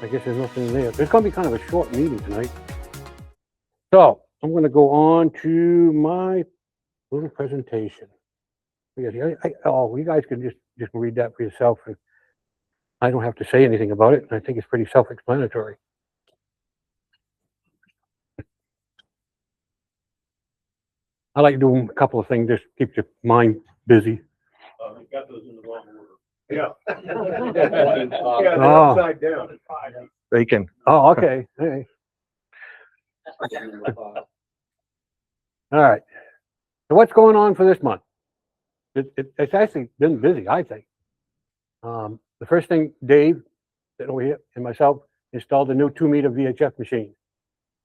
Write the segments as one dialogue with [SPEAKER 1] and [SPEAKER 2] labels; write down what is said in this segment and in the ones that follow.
[SPEAKER 1] I guess there's nothing there. It's going to be kind of a short meeting tonight. So I'm going to go on to my little presentation. You guys can just read that for yourself. And I don't have to say anything about it. I think it's pretty self-explanatory. I like doing a couple of things, just keep your mind busy.
[SPEAKER 2] You got those in the wrong order.
[SPEAKER 3] Yeah.
[SPEAKER 1] Oh.
[SPEAKER 3] Upside down.
[SPEAKER 4] Bacon.
[SPEAKER 1] Oh, okay. Hey. All right. So what's going on for this month? It's actually been busy, I think. The first thing, Dave and myself installed a new 2-meter VHF machine.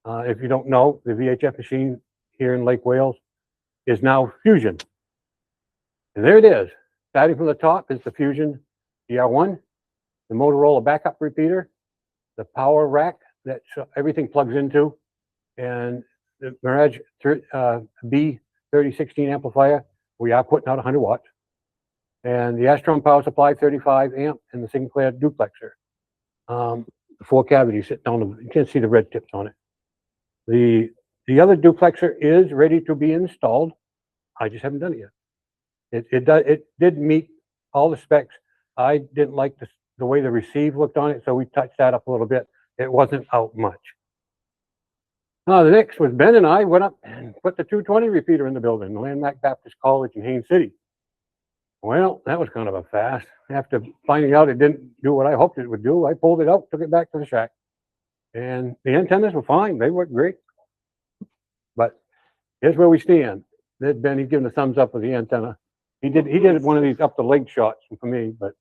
[SPEAKER 1] If you don't know, the VHF machine here in Lake Wales is now Fusion. And there it is. Starting from the top is the Fusion DR1, the Motorola backup repeater, the power rack that everything plugs into, and the Mirage B3016 amplifier. We are putting out 100 watts. And the Astron power supply, 35 amp, and the Sinclair duplexer. The 4 cavities sitting on them. You can't see the red tips on it. The other duplexer is ready to be installed. I just haven't done it yet. It did meet all the specs. I didn't like the way the receive looked on it, so we touched that up a little bit. It wasn't out much. The next was Ben and I went up and put the 220 repeater in the building, the Landmark Baptist College in Haines City. Well, that was kind of a fast. After finding out it didn't do what I hoped it would do, I pulled it out, took it back to the shack. And the antennas were fine. They worked great. But here's where we stand. There's Ben, he's giving a thumbs up with the antenna. He did one of these up the leg shots for me, but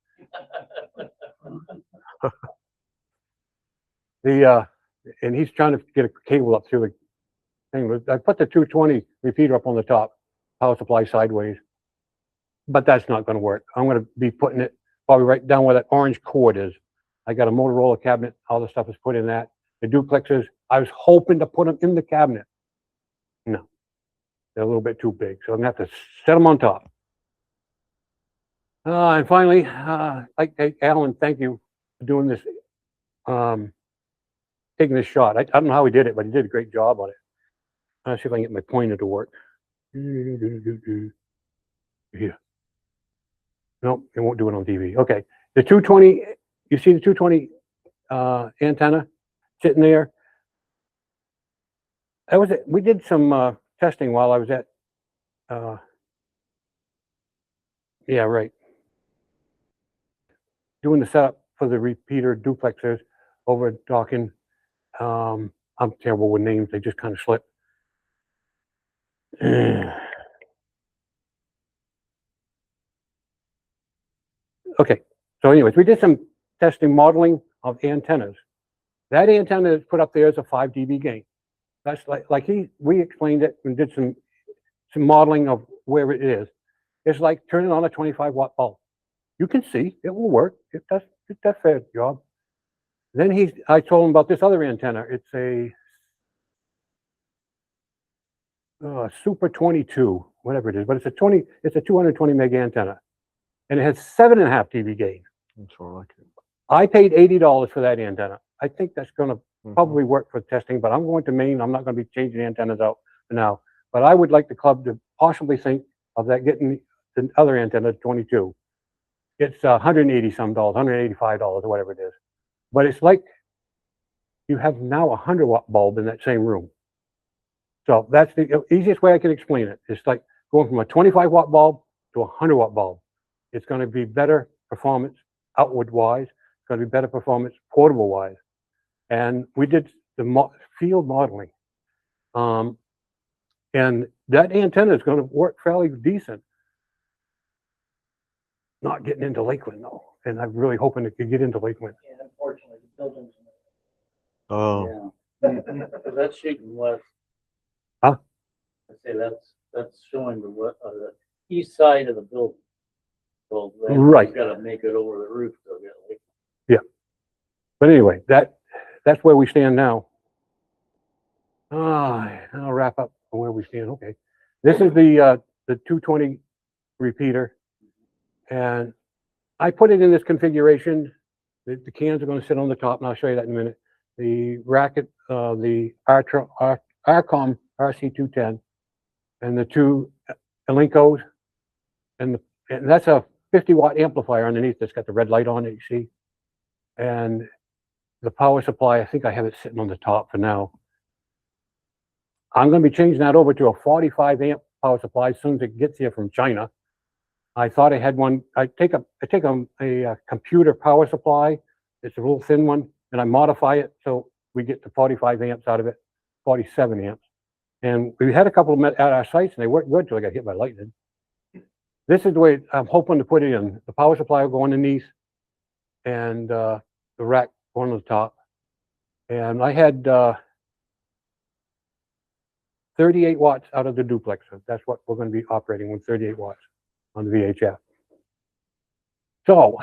[SPEAKER 1] and he's trying to get a cable up through the thing. I put the 220 repeater up on the top, power supply sideways, but that's not going to work. I'm going to be putting it probably right down where that orange cord is. I got a Motorola cabinet. All the stuff is put in that. The duplexers, I was hoping to put them in the cabinet. No, they're a little bit too big, so I'm going to have to set them on top. And finally, Alan, thank you for doing this, taking this shot. I don't know how he did it, but he did a great job on it. I'll see if I can get my pointer to work. Here. Nope, it won't do it on TV. Okay, the 220, you see the 220 antenna sitting there? That was it. We did some testing while I was at, yeah, right. Doing the setup for the repeater duplexers over at Dawkins. I'm terrible with names, they just kind of slip. Okay, so anyways, we did some testing modeling of antennas. That antenna that's put up there is a 5 dB gain. That's like we explained it and did some modeling of where it is. It's like turning on a 25 watt bulb. You can see it will work. It does a fair job. Then I told him about this other antenna. It's a Super 22, whatever it is, but it's a 220 meg antenna, and it has 7.5 dB gain.
[SPEAKER 4] That's all I like it.
[SPEAKER 1] I paid $80 for that antenna. I think that's going to probably work for testing, but I'm going to Maine. I'm not going to be changing antennas out for now. But I would like the club to possibly think of that getting the other antenna, 22. It's $180 some, $185 or whatever it is. But it's like you have now a 100 watt bulb in that same room. So that's the easiest way I can explain it. It's like going from a 25 watt bulb to a 100 watt bulb. It's going to be better performance outward wise. It's going to be better performance portable wise. And we did the field modeling. And that antenna is going to work fairly decent. Not getting into Lakeland though. And I'm really hoping it could get into Lakeland.
[SPEAKER 2] Yeah, unfortunately, the building's.
[SPEAKER 4] Oh,
[SPEAKER 2] Yeah. Because that's shooting west.
[SPEAKER 1] Huh?
[SPEAKER 2] I say that's showing the east side of the building. So
[SPEAKER 1] Right.
[SPEAKER 2] Got to make it over the roof to get Lakeland.
[SPEAKER 1] Yeah. But anyway, that's where we stand now. I'll wrap up on where we stand. Okay. This is the 220 repeater. And I put it in this configuration. The cans are gonna sit on the top, and I'll show you that in a minute. The racket, the Arcom RC210, and the two Elencos, and that's a 50-watt amplifier underneath that's got the red light on it, you see? And the power supply, I think I have it sitting on the top for now. I'm gonna be changing that over to a 45 amp power supply as soon as it gets here from China. I thought I had one. I take a computer power supply. It's a little thin one, and I modify it so we get to 45 amps out of it, 47 amps. And we had a couple of them at our sites, and they worked good until I got hit by lightning. This is the way I'm hoping to put it in. The power supply will go underneath, and the rack going on the top. And I had 38 watts out of the duplexer. That's what we're going to be operating with, 38 watts on the VHF. So,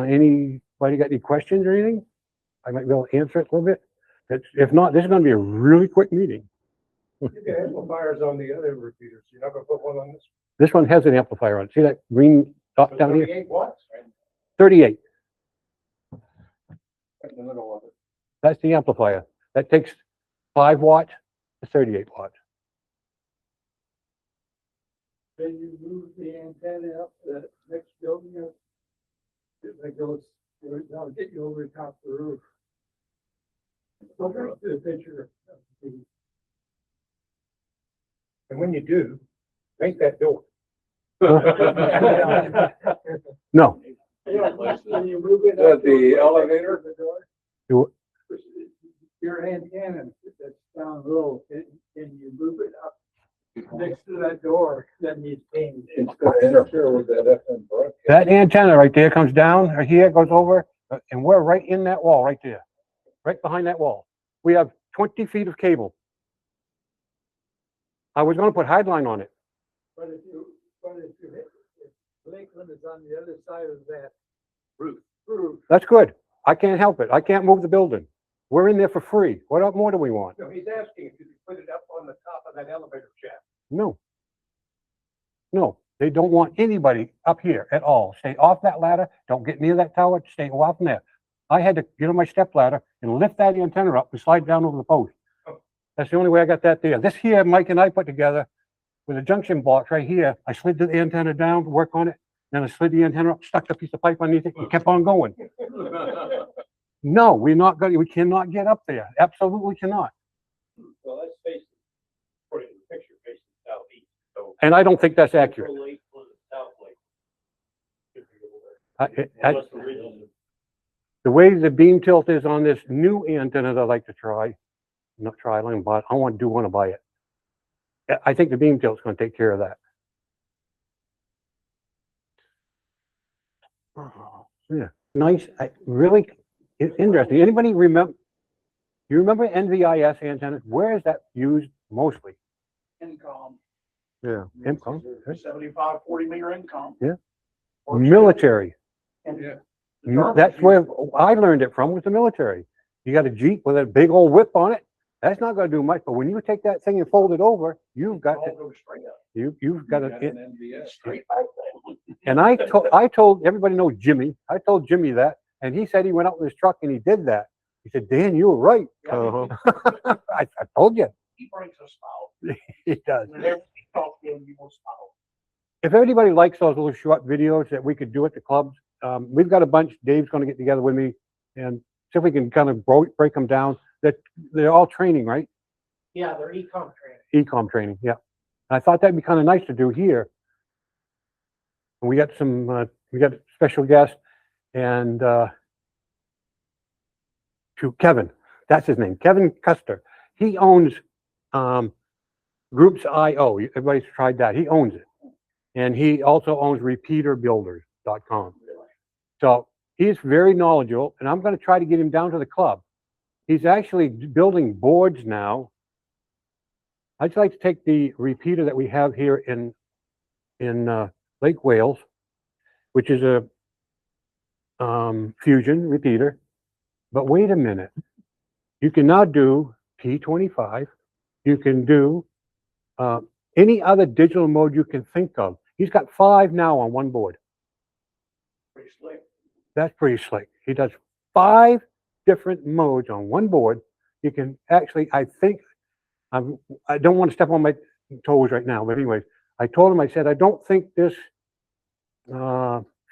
[SPEAKER 1] anybody got any questions or anything? I might be able to answer it a little bit. If not, this is going to be a really quick meeting.
[SPEAKER 3] You got amplifiers on the other repeaters. You're not gonna put one on this?
[SPEAKER 1] This one has an amplifier on it. See that green dot down here?
[SPEAKER 3] 38 watts, right?
[SPEAKER 1] 38.
[SPEAKER 3] Right in the middle of it.
[SPEAKER 1] That's the amplifier. That takes 5 watts to 38 watts.
[SPEAKER 3] Then you move the antenna up to the next building. That goes, that'll get you over the top of the roof. Go back to the picture. And when you do, paint that door.
[SPEAKER 1] No.
[SPEAKER 3] When you move it up the elevator, the door.
[SPEAKER 1] Do
[SPEAKER 3] Your antenna that's down low, and you move it up next to that door, then you paint. It's gonna interfere with that FM broadcast.
[SPEAKER 1] That antenna right there comes down, or here, goes over, and we're right in that wall right there. Right behind that wall. We have 20 feet of cable. I was going to put Highline on it.
[SPEAKER 3] But if Lakeland is on the other side of that roof.
[SPEAKER 1] That's good. I can't help it. I can't move the building. We're in there for free. What more do we want?
[SPEAKER 3] No, he's asking if you can put it up on the top of that elevator shaft.
[SPEAKER 1] No. No, they don't want anybody up here at all. Stay off that ladder. Don't get near that tower. Stay off from there. I had to get on my step ladder and lift that antenna up and slide down over the post. That's the only way I got that there. This here, Mike and I put together with a junction box right here. I slid the antenna down to work on it. Then I slid the antenna up, stuck the piece of pipe underneath it, and kept on going. No, we're not going. We cannot get up there. Absolutely cannot.
[SPEAKER 3] Well, that's facing, according to the picture, facing southeast. So
[SPEAKER 1] And I don't think that's accurate.
[SPEAKER 3] Lake was south lake.
[SPEAKER 1] The way the beam tilt is on this new antenna that I like to try, not try, but I want to buy it. I think the beam tilt's going to take care of that. Yeah, nice. Really interesting. Anybody remember? You remember NVIS antennas? Where is that used mostly?
[SPEAKER 3] Incom.
[SPEAKER 4] Yeah.
[SPEAKER 1] Incom.
[SPEAKER 3] 75, 40 meter incom.
[SPEAKER 1] Yeah. Military.
[SPEAKER 3] Yeah.
[SPEAKER 1] That's where I learned it from, was the military. You got a Jeep with a big old whip on it. That's not going to do much, but when you take that thing and fold it over, you've got you've got
[SPEAKER 3] NVS straight back there.
[SPEAKER 1] And I told everybody knows Jimmy. I told Jimmy that, and he said he went out with his truck and he did that. He said, "Dan, you were right." I told you.
[SPEAKER 3] He brings a smile.
[SPEAKER 1] He does.
[SPEAKER 3] Whenever we talk to him, he will smile.
[SPEAKER 1] If anybody likes those little short videos that we could do at the clubs, we've got a bunch. Dave's going to get together with me and see if we can kind of break them down. That they're all training, right?
[SPEAKER 3] Yeah, they're ecom training.
[SPEAKER 1] Ecom training, yeah. I thought that'd be kind of nice to do here. And we got some, we got a special guest, and to Kevin, that's his name, Kevin Custer. He owns Groups.io. Everybody's tried that. He owns it, and he also owns RepeaterBuilders.com. So he's very knowledgeable, and I'm going to try to get him down to the club. He's actually building boards now. I'd like to take the repeater that we have here in Lake Wales, which is a fusion repeater. But wait a minute. You can now do P25. You can do any other digital mode you can think of. He's got 5 now on one board.
[SPEAKER 3] Pretty slick.
[SPEAKER 1] That's pretty slick. He does 5 different modes on one board. You can actually, I think, I don't want to step on my toes right now, but anyways, I told him, I said, I don't think this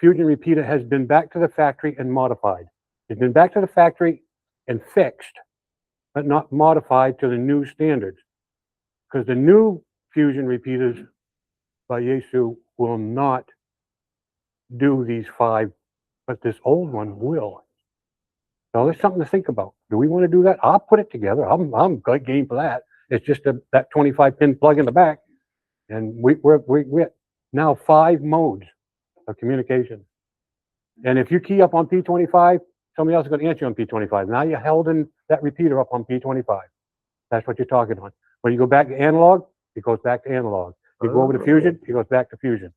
[SPEAKER 1] fusion repeater has been back to the factory and modified. It's been back to the factory and fixed, but not modified to the new standards. Because the new fusion repeaters by Yaesu will not do these 5, but this old one will. So there's something to think about. Do we want to do that? I'll put it together. I'm good game for that. It's just that 25 pin plug in the back, and we're now 5 modes of communication. And if you key up on P25, somebody else is going to answer you on P25. Now you're holding that repeater up on P25. That's what you're talking on. When you go back to analog, it goes back to analog. You go over to fusion, it goes back to fusion.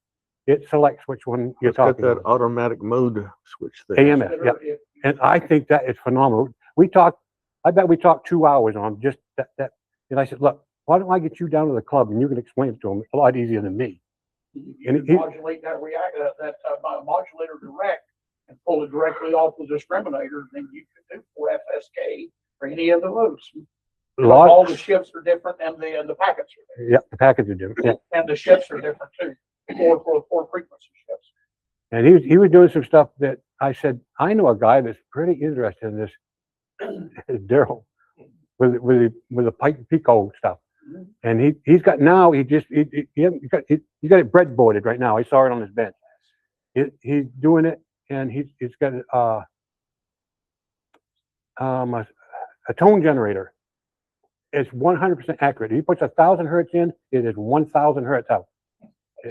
[SPEAKER 1] It selects which one you're
[SPEAKER 4] It's got
[SPEAKER 1] talking
[SPEAKER 4] that
[SPEAKER 1] about.
[SPEAKER 4] automatic mode switch thing.
[SPEAKER 1] AMS, yeah. And I think that is phenomenal. I bet we talked 2 hours on just that. And I said, look, why don't I get you down to the club and you can explain it to them a lot easier than me.
[SPEAKER 3] You can modulate that modulator direct and pull it directly off the discriminator, then you can do for FSK or any of the modes. All the shifts are different and the packets are different.
[SPEAKER 1] Yeah, the packets are different. Yeah.
[SPEAKER 3] And the shifts are different too, for frequency shifts.
[SPEAKER 1] And he was doing some stuff that I said, I know a guy that's pretty interested in this, Daryl, with the Pico stuff. And he's got now, he got it breadboarded right now. I saw it on his bench. He's doing it, and he's got a tone generator. It's 100% accurate. He puts 1,000 hertz in, it is 1,000 hertz out.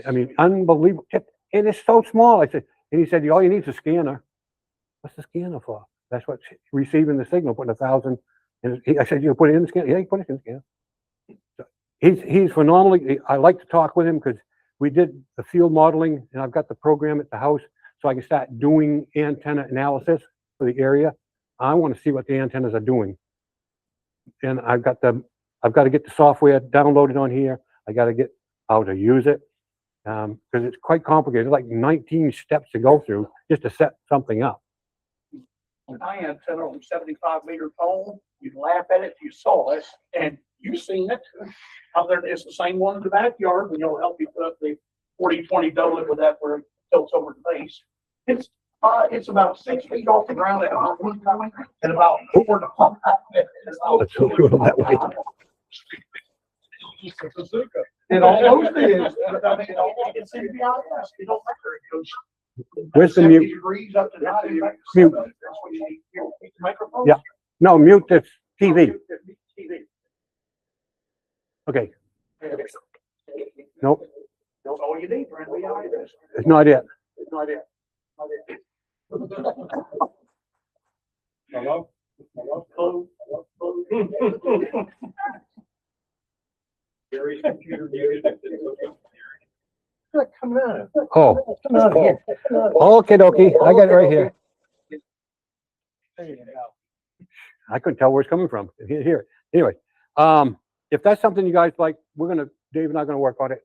[SPEAKER 1] I mean, unbelievable. And it's so small. I said, and he said, all you need is a scanner. What's the scanner for? That's what's receiving the signal, putting 1,000. And I said, you put it in the scanner? Yeah, you put it in the scanner. So he's phenomenally. I like to talk with him because we did the field modeling, and I've got the program at the house, so I can start doing antenna analysis for the area. I want to see what the antennas are doing, and I've got to get the software downloaded on here. I got to get how to use it because it's quite complicated. It's like 19 steps to go through just to set something up.
[SPEAKER 3] My antenna on 75-meter tone, you laugh at it, you saw it, and you've seen it. Out there, it's the same one in the backyard. We know help you put up the 40-20 doublet with that where it tilts over the base. It's about 6 feet off the ground at one point, and about 4 to 5.
[SPEAKER 1] Let's go that way.
[SPEAKER 3] And all those things, it's in the IS. It don't matter. It goes
[SPEAKER 1] Where's the
[SPEAKER 3] 70
[SPEAKER 1] mute?
[SPEAKER 3] degrees up to 90 degrees.
[SPEAKER 1] Mute.
[SPEAKER 3] That's what you need. You need the microphone?
[SPEAKER 1] Yeah. No, mute this TV.
[SPEAKER 3] TV.
[SPEAKER 1] Okay. Nope,
[SPEAKER 3] That's all you need, friend.
[SPEAKER 1] it's not it.
[SPEAKER 3] It's not it. Hello? Hello? Hello? Gary's computer muted.
[SPEAKER 2] Come on.
[SPEAKER 1] Oh,
[SPEAKER 2] Come on here.
[SPEAKER 1] okay, dokie. I got it right here. I couldn't tell where it's coming from. Here. Anyway, if that's something you guys like, Dave and I are gonna work on it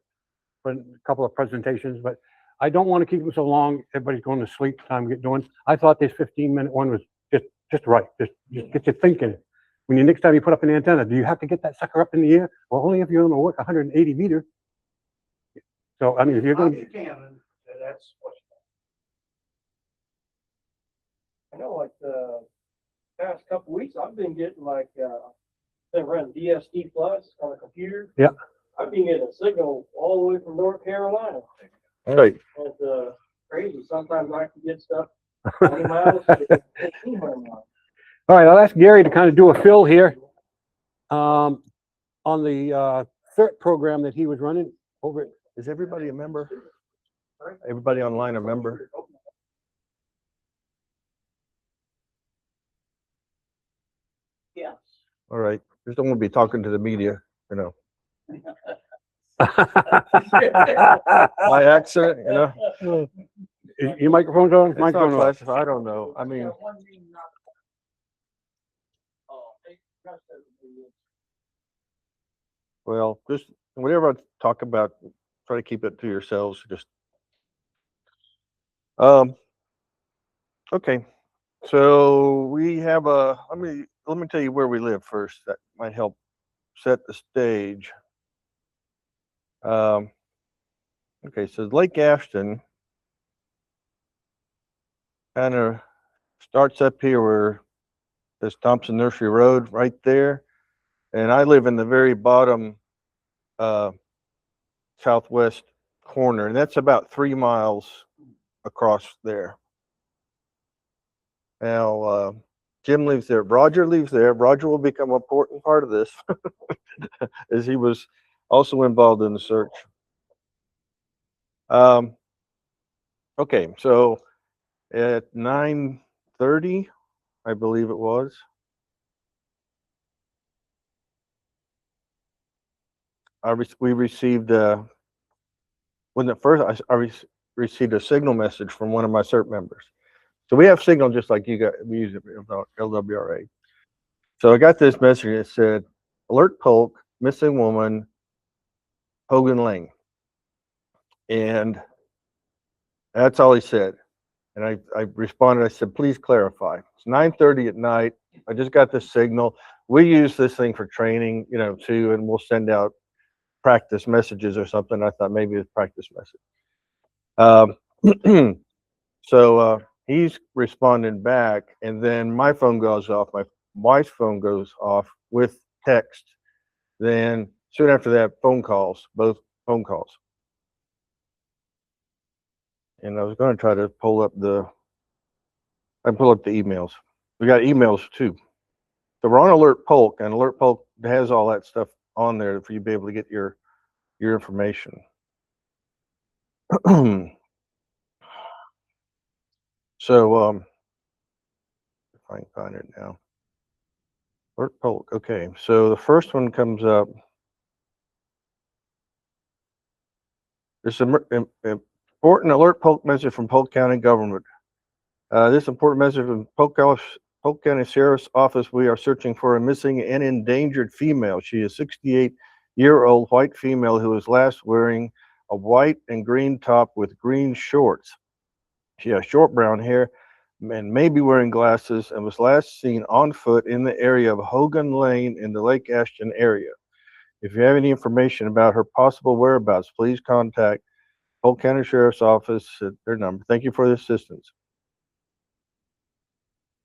[SPEAKER 1] for a couple of presentations, but I don't want to keep them so long. Everybody's going to sleep. Time to get doing. I thought this 15-minute one was just right. Just get you thinking. When next time you put up an antenna, do you have to get that sucker up in the air? Well, only if you're going to work 180 meters. So I mean, if you're going to,
[SPEAKER 3] You can, and that's what.
[SPEAKER 5] I know, like the past couple weeks, I've been getting been running DSD Plus on the computer.
[SPEAKER 1] Yeah.
[SPEAKER 5] I've been getting a signal all the way from North Carolina.
[SPEAKER 4] All right.
[SPEAKER 5] It's crazy. Sometimes I can get stuff 20 miles to 1,500 miles.
[SPEAKER 1] all right, I'll ask Gary to kind of do a fill here on the CERT program that he was running over at.
[SPEAKER 4] Is everybody a member? Everybody online a member?
[SPEAKER 3] Yes.
[SPEAKER 4] All right. Just don't want to be talking to the media, you know. By accident, you know.
[SPEAKER 1] Your microphone's on?
[SPEAKER 4] It's not
[SPEAKER 1] Microphone on.
[SPEAKER 4] classified. I don't know. I mean, well, just whatever I talk about, try to keep it to yourselves. Just okay. So we have let me tell you where we live first. That might help set the stage. Okay, so Lake Ashton kind of starts up here where there's Thompson Nursery Road right there. And I live in the very bottom southwest corner, and that's about 3 miles across there. Now, Jim lives there. Roger lives there. Roger will become an important part of this as he was also involved in the search. Okay, so at 9:30, I believe it was, we received when at first I received a signal message from one of my CERT members. So we have signal just like you got. We use it about LWRA. So I got this message. It said, "Alert Polk, missing woman, Hogan Lane," and that's all he said. And I responded. I said, "Please clarify." It's 9:30 at night. I just got this signal. We use this thing for training, too, and we'll send out practice messages or something. I thought maybe it's practice message. So he's responding back, and then my phone goes off. My wife's phone goes off with text. Then soon after that, both phone calls. And I was going to try to pull up the emails. We got emails too. So we're on Alert Polk, and Alert Polk has all that stuff on there for you to be able to get your information. So if I can find it now. Alert Polk. Okay, so the first one comes up. This important Alert Polk message from Polk County government. This important message from Polk County Sheriff's Office. We are searching for a missing and endangered female. She is a 68-year-old white female who was last wearing a white and green top with green shorts. She has short brown hair and may be wearing glasses and was last seen on foot in the area of Hogan Lane in the Lake Ashton area. If you have any information about her possible whereabouts, please contact Polk County Sheriff's Office at their number. Thank you for the assistance.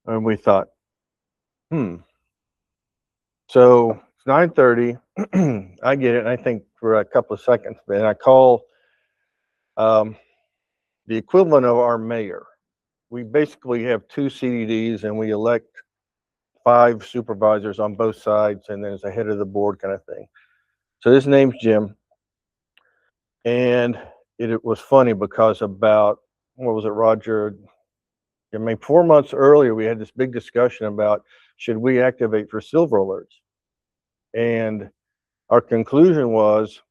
[SPEAKER 4] And we thought, So it's 9:30. I get it, and I think for a couple of seconds, and I call the equivalent of our mayor. We basically have 2 CDDs, and we elect 5 supervisors on both sides, and then as a head of the board kind of thing. So his name's Jim, and it was funny because about, what was it, Roger? 4 months earlier, we had this big discussion about should we activate for silver alerts, and our conclusion was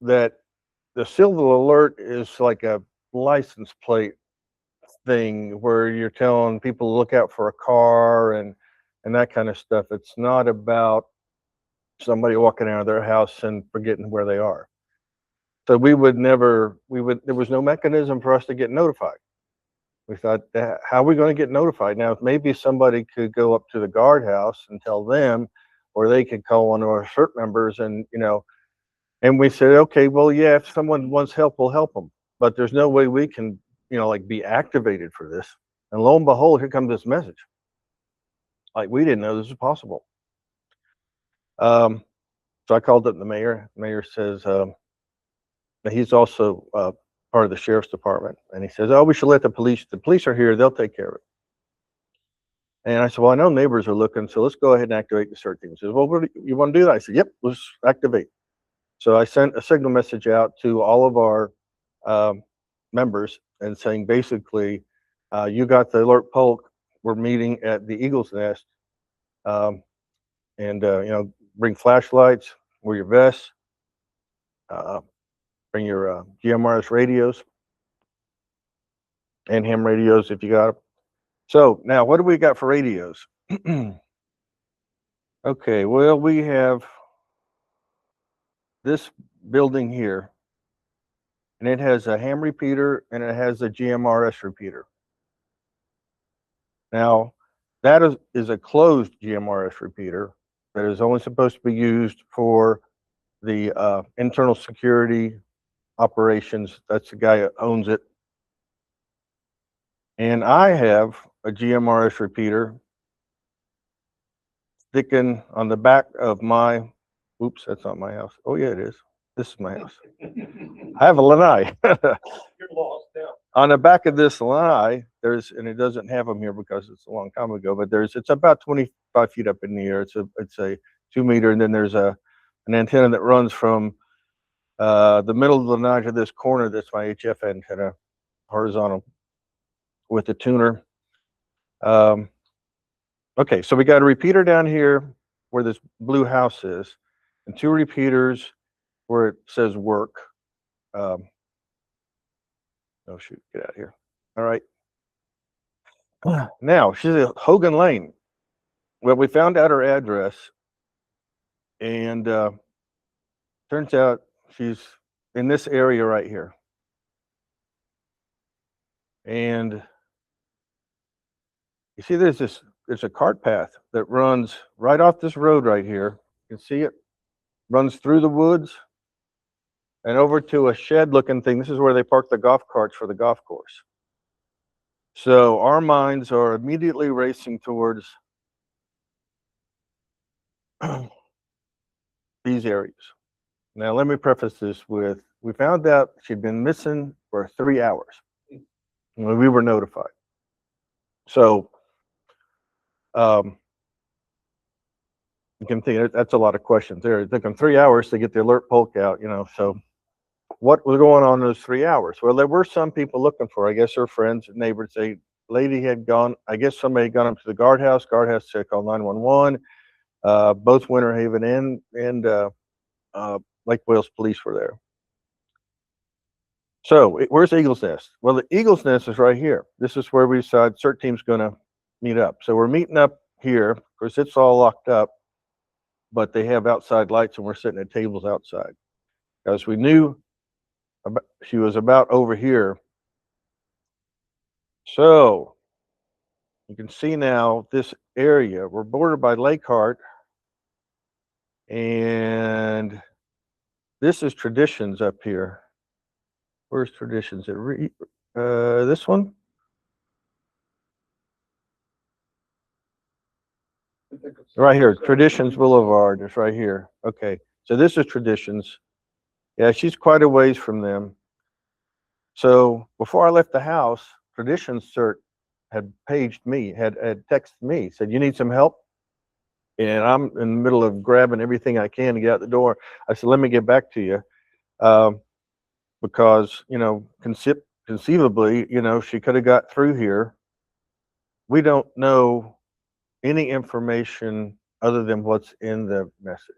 [SPEAKER 4] that the silver alert is like a license plate thing where you're telling people to look out for a car and that kind of stuff. It's not about somebody walking out of their house and forgetting where they are. So there was no mechanism for us to get notified. We thought, how are we going to get notified? Now, maybe somebody could go up to the guardhouse and tell them, or they could call one of our CERT members and we said, okay, well, yeah, if someone wants help, we'll help them. But there's no way we can, be activated for this. And lo and behold, here comes this message. Like, we didn't know this was possible. So I called up the mayor. The mayor says he's also part of the sheriff's department. And he says, oh, we should let the police are here. They'll take care of it. And I said, well, I know neighbors are looking, so let's go ahead and activate the CERT team. He says, well, what do you want to do that? I said, yep, let's activate. So I sent a signal message out to all of our members and saying, basically, you got the Alert Polk. We're meeting at the Eagle's Nest, and bring flashlights, wear your vests, bring your GMRS radios and ham radios if you got them. So now, what do we got for radios? Okay, well, we have this building here, and it has a ham repeater and it has a GMRS repeater. Now, that is a closed GMRS repeater that is only supposed to be used for the internal security operations. That's the guy that owns it. And I have a GMRS repeater sticking on the back of my, oops, that's not my house. Oh yeah, it is. This is my house. I have a lanai.
[SPEAKER 5] You're lost now.
[SPEAKER 4] On the back of this lanai, there's, and it doesn't have them here because it's a long time ago, but it's about 25 feet up in the air. It's a 2 meter, and then there's an antenna that runs from the middle of the lanai to this corner. That's my HF antenna, horizontal, with the tuner. Okay, so we got a repeater down here where this blue house is, and 2 repeaters where it says work. Oh shoot, get out of here. All right. Now, she's at Hogan Lane. Well, we found out her address, and turns out she's in this area right here. And you see there's a cart path that runs right off this road right here. You can see it runs through the woods and over to a shed looking thing. This is where they park the golf carts for the golf course. So our minds are immediately racing towards these areas. Now, let me preface this with, we found out she'd been missing for 3 hours when we were notified. So you can think that's a lot of questions there. It took them 3 hours to get the alert polk out, so what was going on in those 3 hours? Well, there were some people looking for her. I guess her friends and neighbors. A lady had gone, I guess somebody had gone up to the guardhouse. Guardhouse said call 911. Both Winter Haven and Lake Wales police were there. So where's Eagle's Nest? Well, the Eagle's Nest is right here. This is where we decide CERT team's going to meet up. So we're meeting up here. Of course, it's all locked up, but they have outside lights, and we're sitting at tables outside because we knew she was about over here. So you can see now this area, we're bordered by Lake Hart, and this is Traditions up here. Where's Traditions? This one? Right here, Traditions Boulevard is right here. Okay, so this is Traditions. Yeah, she's quite a ways from them. So before I left the house, Traditions CERT had paged me, had texted me, said, you need some help? And I'm in the middle of grabbing everything I can to get out the door. I said, let me get back to you. Because, conceivably, she could have got through here. We don't know any information other than what's in the message.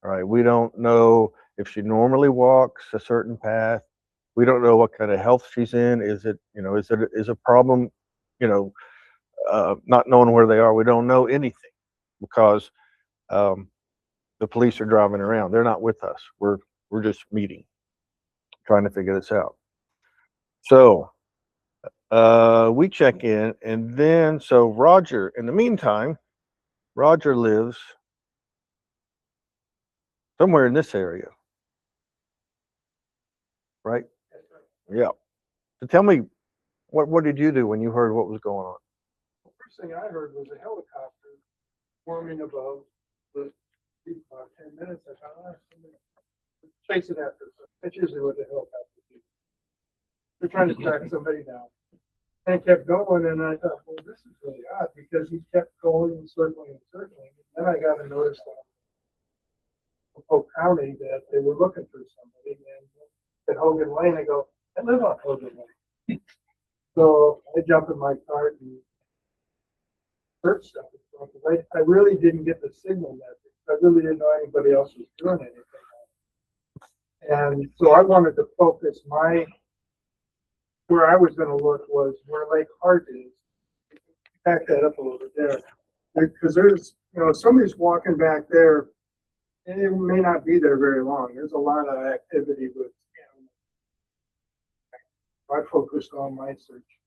[SPEAKER 4] All right. We don't know if she normally walks a certain path. We don't know what kind of health she's in. Is a problem, not knowing where they are. We don't know anything because the police are driving around. They're not with us. We're just meeting, trying to figure this out. So we check in, and then so Roger, in the meantime, Roger lives somewhere in this area, right? Yeah. So tell me, what did you do when you heard what was going on?
[SPEAKER 3] The first thing I heard was a helicopter forming above the beach about 10 minutes. I thought, chase it after. That's usually what the helicopter do. They're trying to track somebody down. And it kept going, and I thought, well, this is really odd because he kept going and circling and circling. And then I got a notice from Polk County that they were looking for somebody. And at Hogan Lane, I go, I live on Hogan Lane. So I jumped in my cart and searched stuff. I really didn't get the signal message. I really didn't know anybody else was doing anything. And so I wanted to focus where I was going to look was where Lake Hart is. Back that up a little bit there. Because there's, somebody's walking back there, and it may not be there very long. There's a lot of activity with animals. I focused on my search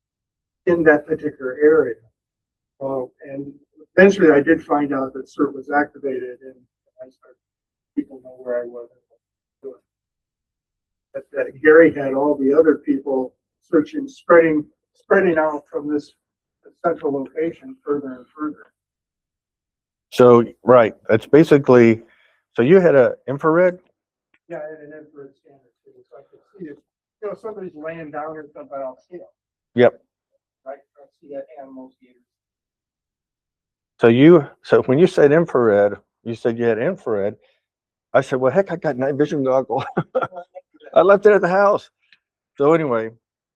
[SPEAKER 3] in that particular area. And eventually I did find out that CERT was activated and I started, people know where I was. That Gary had all the other people searching, spreading out from this central location further and further.
[SPEAKER 4] So, right, that's basically, so you had a infrared?
[SPEAKER 3] Yeah, I had an infrared scanner too, so I could see it. You know, somebody's laying down or something, I'll see it.
[SPEAKER 4] Yep.
[SPEAKER 3] Right, I see that animals eaters.
[SPEAKER 4] So when you said infrared, you said you had infrared. I said, well, heck, I got night vision goggle. I left it at the house. So anyway,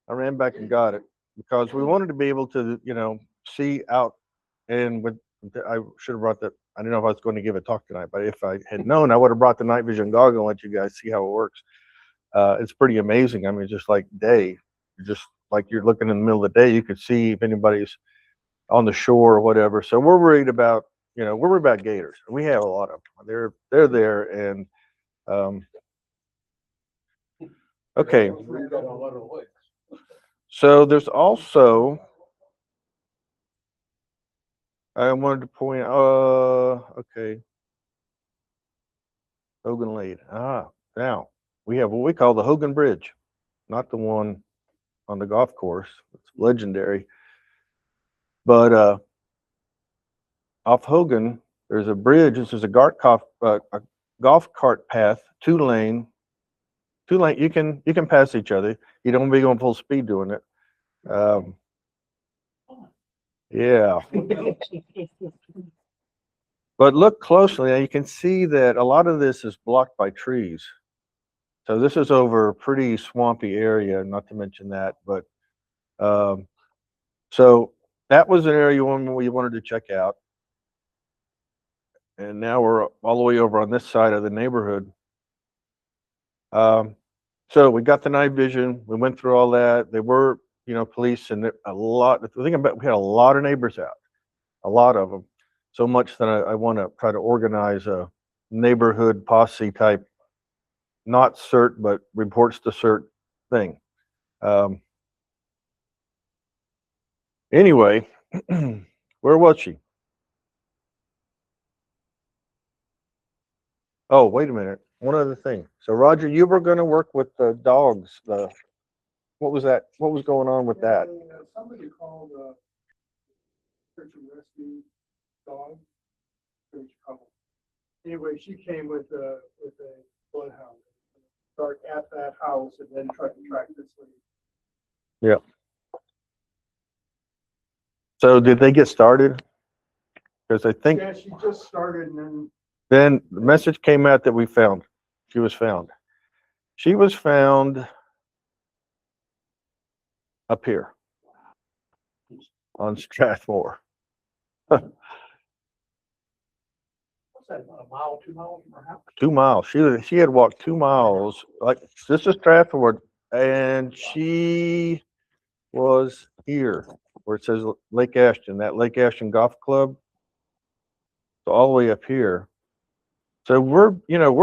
[SPEAKER 4] I ran back and got it because we wanted to be able to, you know, see out. And with, I should have brought that. I didn't know if I was going to give a talk tonight, but if I had known, I would have brought the night vision goggle and let you guys see how it works. It's pretty amazing. I mean, just like day, just like you're looking in the middle of the day, you could see if anybody's on the shore or whatever. So we're worried about, you know, we're worried about gators. We have a lot of them. They're there, and okay. So there's also, I wanted to point okay, Hogan Lake. Now we have what we call the Hogan Bridge, not the one on the golf course. It's legendary. But off Hogan, there's a bridge. This is a golf cart path, two lane. You can pass each other. You don't be going full speed doing it. Yeah. But look closely, and you can see that a lot of this is blocked by trees. So this is over a pretty swampy area, not to mention that. But so that was an area we wanted to check out. And now we're all the way over on this side of the neighborhood. So we got the night vision. We went through all that. They were, you know, police and a lot. The thing about, we had a lot of neighbors out, a lot of them. So much that I want to try to organize a neighborhood posse type, not CERT, but reports to CERT thing. Anyway, where was she? Oh, wait a minute. One other thing. So Roger, you were going to work with the dogs. What was that? What was going on with that?
[SPEAKER 3] Somebody called search and rescue dog. Anyway, she came with a bloodhound. Start at that house and then try to track this lady.
[SPEAKER 4] Yeah. So did they get started? Because I think
[SPEAKER 3] Yeah, she just started and
[SPEAKER 4] then the message came out that we found. She was found. She was found up here on Strathmore.
[SPEAKER 1] What's that, about a mile, 2 miles from her house?
[SPEAKER 4] 2 miles. She had walked 2 miles. Like, this is Strathmore, and she was here where it says Lake Ashton, that Lake Ashton Golf Club. So all the way up here. So we're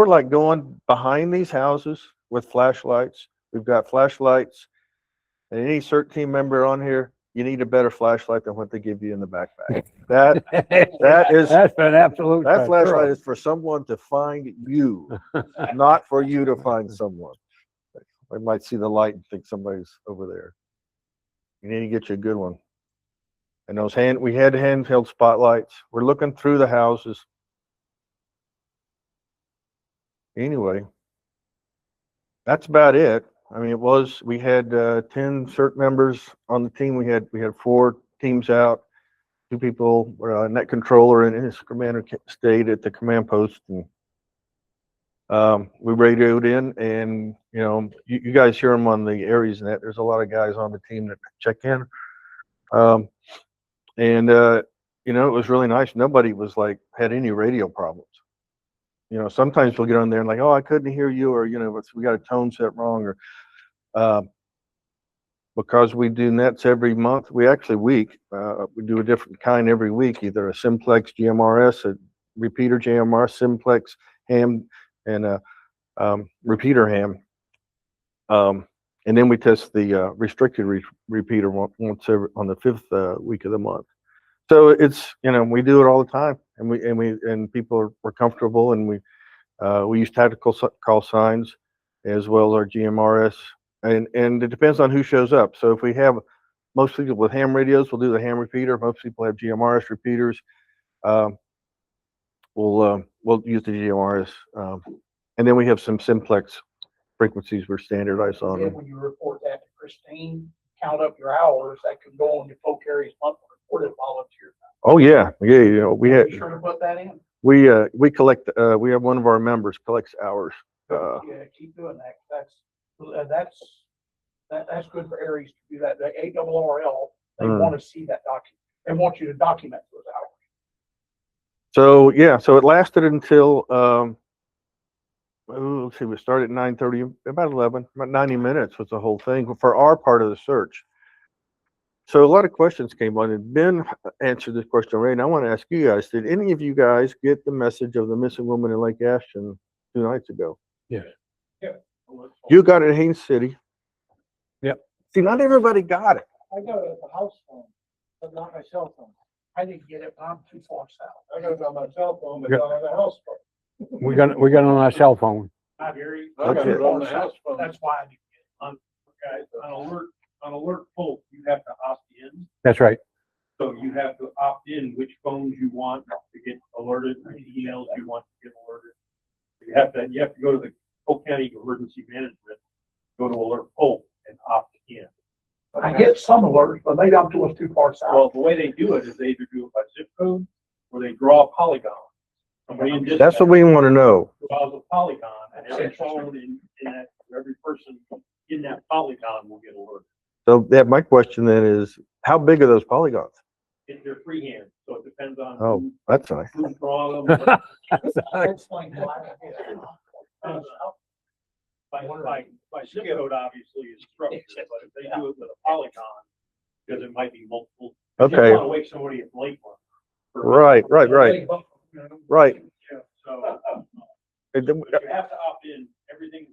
[SPEAKER 4] like going behind these houses with flashlights. We've got flashlights. And any CERT team member on here, you need a better flashlight than what they give you in the backpack. That's
[SPEAKER 1] an absolute.
[SPEAKER 4] that flashlight is for someone to find you, not for you to find someone. They might see the light and think somebody's over there. You need to get you a good one. And we had handheld spotlights. We're looking through the houses. Anyway, that's about it. I mean, we had 10 CERT members on the team. We had 4 teams out. 2 people, net controller and his commander stayed at the command post, and we radioed in, and you guys hear them on the Aries net. There's a lot of guys on the team that check in, and it was really nice. Nobody was had any radio problems. Sometimes we'll get on there and oh, I couldn't hear you, or we got a tone set wrong, or because we do nets every month, we do a different kind every week, either a simplex GMRS, a repeater GMRS, simplex ham, and a repeater ham. And then we test the restricted repeater once on the 5th week of the month. So it's, we do it all the time, and people are comfortable, and we use tactical call signs as well as our GMRS, and it depends on who shows up. So if we have most people with ham radios, we'll do the ham repeater. Most people have GMRS repeaters. We'll use the GMRS, and then we have some simplex frequencies we're standardized on.
[SPEAKER 6] When you report that to Christine, count up your hours, that could go on your folk area's monthly report as volunteer.
[SPEAKER 4] Oh yeah, we had
[SPEAKER 6] Be sure to put that in.
[SPEAKER 4] we collect. We have one of our members collects hours.
[SPEAKER 6] Yeah, keep doing that. That's good for areas to do that. The ARRL, they want to see that document. They want you to document those hours.
[SPEAKER 4] So yeah, so it lasted until let's see, we started at 9:30, about 11, about 90 minutes was the whole thing for our part of the search. So a lot of questions came on, and Ben answered this question already. And I want to ask you guys: did any of you guys get the message of the missing woman in Lake Ashton 2 nights ago?
[SPEAKER 1] Yes.
[SPEAKER 6] Yeah.
[SPEAKER 4] You got it in Haines City.
[SPEAKER 1] Yep.
[SPEAKER 4] See, not everybody got it.
[SPEAKER 6] I got it at the house phone, but not my cell phone. I didn't get it, but I'm too far south. I got it on my cell phone, but not on the house phone.
[SPEAKER 1] We got it on our cell phone.
[SPEAKER 6] Not very.
[SPEAKER 5] I got
[SPEAKER 4] Okay.
[SPEAKER 5] it on the house phone.
[SPEAKER 6] That's why I didn't get it.
[SPEAKER 7] Guys, on alert poll, you have to opt in.
[SPEAKER 1] That's right.
[SPEAKER 7] So you have to opt in which phones you want to get alerted, which emails you want to get alerted. You have to go to the Polk County Emergency Management, go to alert poll and opt in.
[SPEAKER 6] I get some alerts, but maybe I'm too far south.
[SPEAKER 7] Well, the way they do it is they either do it by zip code or they draw a polygon. Somebody in
[SPEAKER 4] That's what we want to know.
[SPEAKER 7] draws a polygon, and every phone in that, every person in that polygon will get alerted.
[SPEAKER 4] So yeah, my question then is, how big are those polygons?
[SPEAKER 7] They're freehand, so it depends on
[SPEAKER 4] Oh, that's nice.
[SPEAKER 7] who's drawing them.
[SPEAKER 6] Explain why I did it.
[SPEAKER 7] By zip code, obviously, is structured, but if they do it with a polygon, because it might be multiple. You
[SPEAKER 4] Okay.
[SPEAKER 7] don't want to wake somebody at Lakeland.
[SPEAKER 4] Right. Right.
[SPEAKER 7] Yeah, so,
[SPEAKER 4] And then-
[SPEAKER 7] but you have to opt in, everything,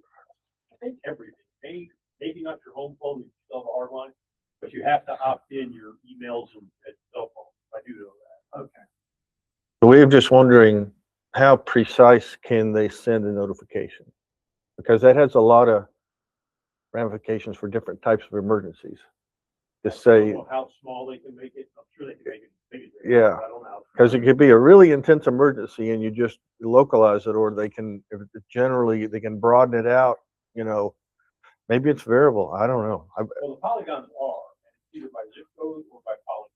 [SPEAKER 7] I think everything, maybe not your home phone, you still have a hard line, but you have to opt in your emails and cell phone. I do know that. Okay.
[SPEAKER 4] So we're just wondering, how precise can they send a notification? Because that has a lot of ramifications for different types of emergencies. Just
[SPEAKER 7] I don't
[SPEAKER 4] say,
[SPEAKER 7] know how small they can make it, I'm sure they can make it bigger.
[SPEAKER 4] Yeah.
[SPEAKER 7] I don't know.
[SPEAKER 4] because it could be a really intense emergency and you just localize it, or they can, if it's generally, they can broaden it out, maybe it's variable. I don't know.
[SPEAKER 7] Well, the polygons are, either by zip code or by polygon.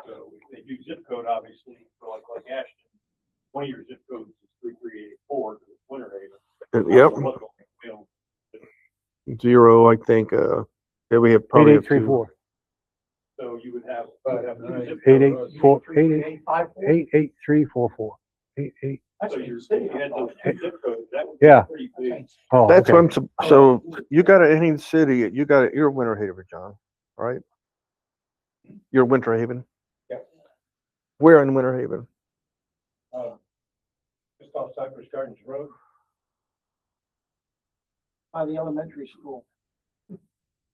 [SPEAKER 7] So if they do zip code, obviously, for like Ashton, one of your zip codes is 33884 because it's Winter Haven.
[SPEAKER 4] Yep.
[SPEAKER 7] You know,
[SPEAKER 4] 0, I think, yeah, we have probably have two.
[SPEAKER 1] 8834.
[SPEAKER 7] So you would have two zip codes.
[SPEAKER 1] 88344. 88.
[SPEAKER 7] So you're saying you had those two zip codes, that would
[SPEAKER 1] Yeah.
[SPEAKER 7] be pretty big.
[SPEAKER 1] Oh,
[SPEAKER 4] That's
[SPEAKER 1] okay.
[SPEAKER 4] what so you got it in Haines City, you're Winter Haven, John, right? You're Winter Haven?
[SPEAKER 5] Yeah.
[SPEAKER 4] Where in Winter Haven?
[SPEAKER 5] Just off Cypress Gardens Road.
[SPEAKER 6] By the elementary school.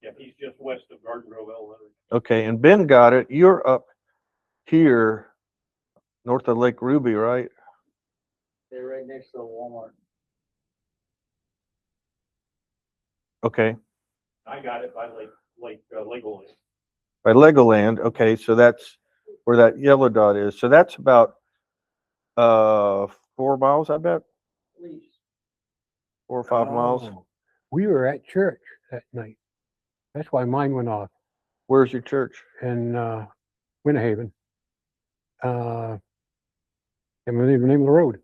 [SPEAKER 7] Yeah, he's just west of Garden Grove Elementary.
[SPEAKER 4] Okay, and Ben got it. You're up here, north of Lake Ruby, right?
[SPEAKER 2] They're right next to the Walmart.
[SPEAKER 4] Okay,
[SPEAKER 7] I got it by Legoland.
[SPEAKER 4] by Legoland. Okay, so that's where that yellow dot is. So that's about 4 miles, I bet,
[SPEAKER 6] Please.
[SPEAKER 4] 4 or 5 miles.
[SPEAKER 1] Oh, we were at church that night. That's why mine went off
[SPEAKER 4] Where's your church?
[SPEAKER 1] in Winter Haven. Can't remember the name of the road.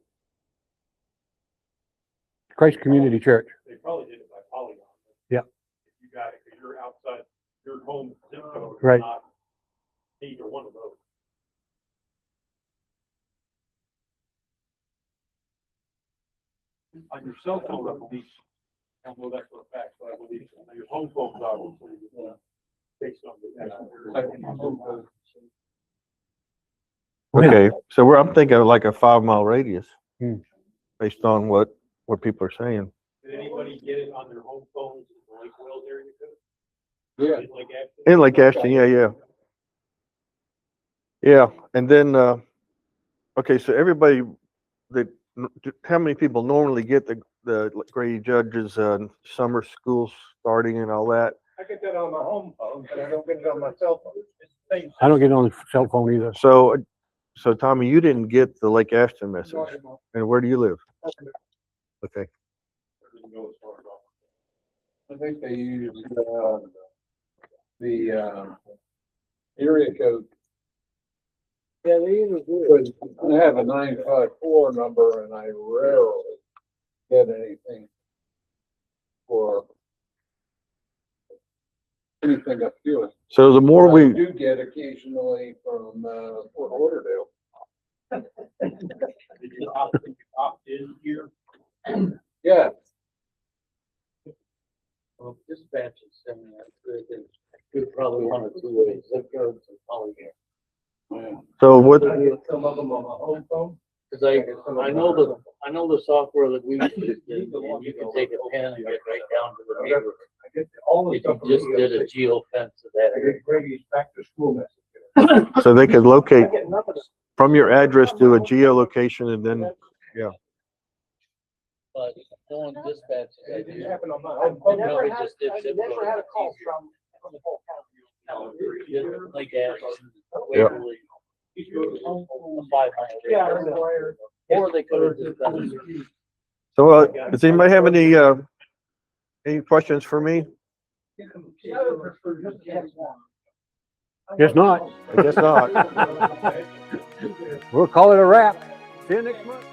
[SPEAKER 1] Christ Community Church.
[SPEAKER 7] They probably did it by polygon.
[SPEAKER 1] Yeah.
[SPEAKER 7] If you got it, because you're outside your home zip code. is
[SPEAKER 1] Right.
[SPEAKER 7] not Either one of those. On your cell phone, I believe, I don't know that for a fact, but I believe on your home phone, obviously, based on the.
[SPEAKER 4] Okay, so I'm thinking of like a 5 mile radius,
[SPEAKER 1] Hmm.
[SPEAKER 4] based on what people are saying.
[SPEAKER 7] Did anybody get it on their home phones in the Lake Wales area?
[SPEAKER 5] Yeah.
[SPEAKER 7] In Lake Ashton?
[SPEAKER 4] In Lake Ashton, yeah. Yeah, and then, okay, so everybody that, how many people normally get the Grady Judge's, summer school starting and all that?
[SPEAKER 6] I get that on my home phone, but I don't get it on my cell phone. It's the same.
[SPEAKER 1] I don't get on the cell phone either.
[SPEAKER 4] So, so Tommy, you didn't get the Lake Ashton message, and where do you live? Okay,
[SPEAKER 3] I think they use, the area code.
[SPEAKER 2] Yeah, they either do.
[SPEAKER 3] I have a 954 number and I rarely get anything for anything up here.
[SPEAKER 4] so the more
[SPEAKER 3] I
[SPEAKER 4] we,
[SPEAKER 3] do get occasionally from, Fort Lauderdale.
[SPEAKER 7] Did you opt in here?
[SPEAKER 3] Yeah,
[SPEAKER 2] Well, dispatch is sending out good probably one or two ways, zip codes and polygon.
[SPEAKER 4] so what,
[SPEAKER 6] Some of them on my home phone.
[SPEAKER 2] Cause I know the software that we used, and you can take a pen and get right down to the neighborhood.
[SPEAKER 6] I get all the
[SPEAKER 2] If
[SPEAKER 6] stuff.
[SPEAKER 2] you just did a geo fence of that
[SPEAKER 6] I
[SPEAKER 2] area.
[SPEAKER 6] get Grady's back to school message.
[SPEAKER 4] so they could
[SPEAKER 6] I
[SPEAKER 4] locate
[SPEAKER 6] get nothing.
[SPEAKER 4] from your address to a geolocation and then,
[SPEAKER 2] But no one dispatches.
[SPEAKER 6] It didn't happen on my
[SPEAKER 2] I
[SPEAKER 6] home phone.
[SPEAKER 2] never had, I never had a call
[SPEAKER 6] from the whole county.
[SPEAKER 2] Like Ashland,
[SPEAKER 4] Yeah.
[SPEAKER 2] Waverly, 500.
[SPEAKER 6] Yeah, I remember.
[SPEAKER 2] Or they could have just done it.
[SPEAKER 4] so, does anybody have any questions for me?
[SPEAKER 1] Guess not.
[SPEAKER 4] I guess not.
[SPEAKER 1] We'll call it a wrap. See you next month.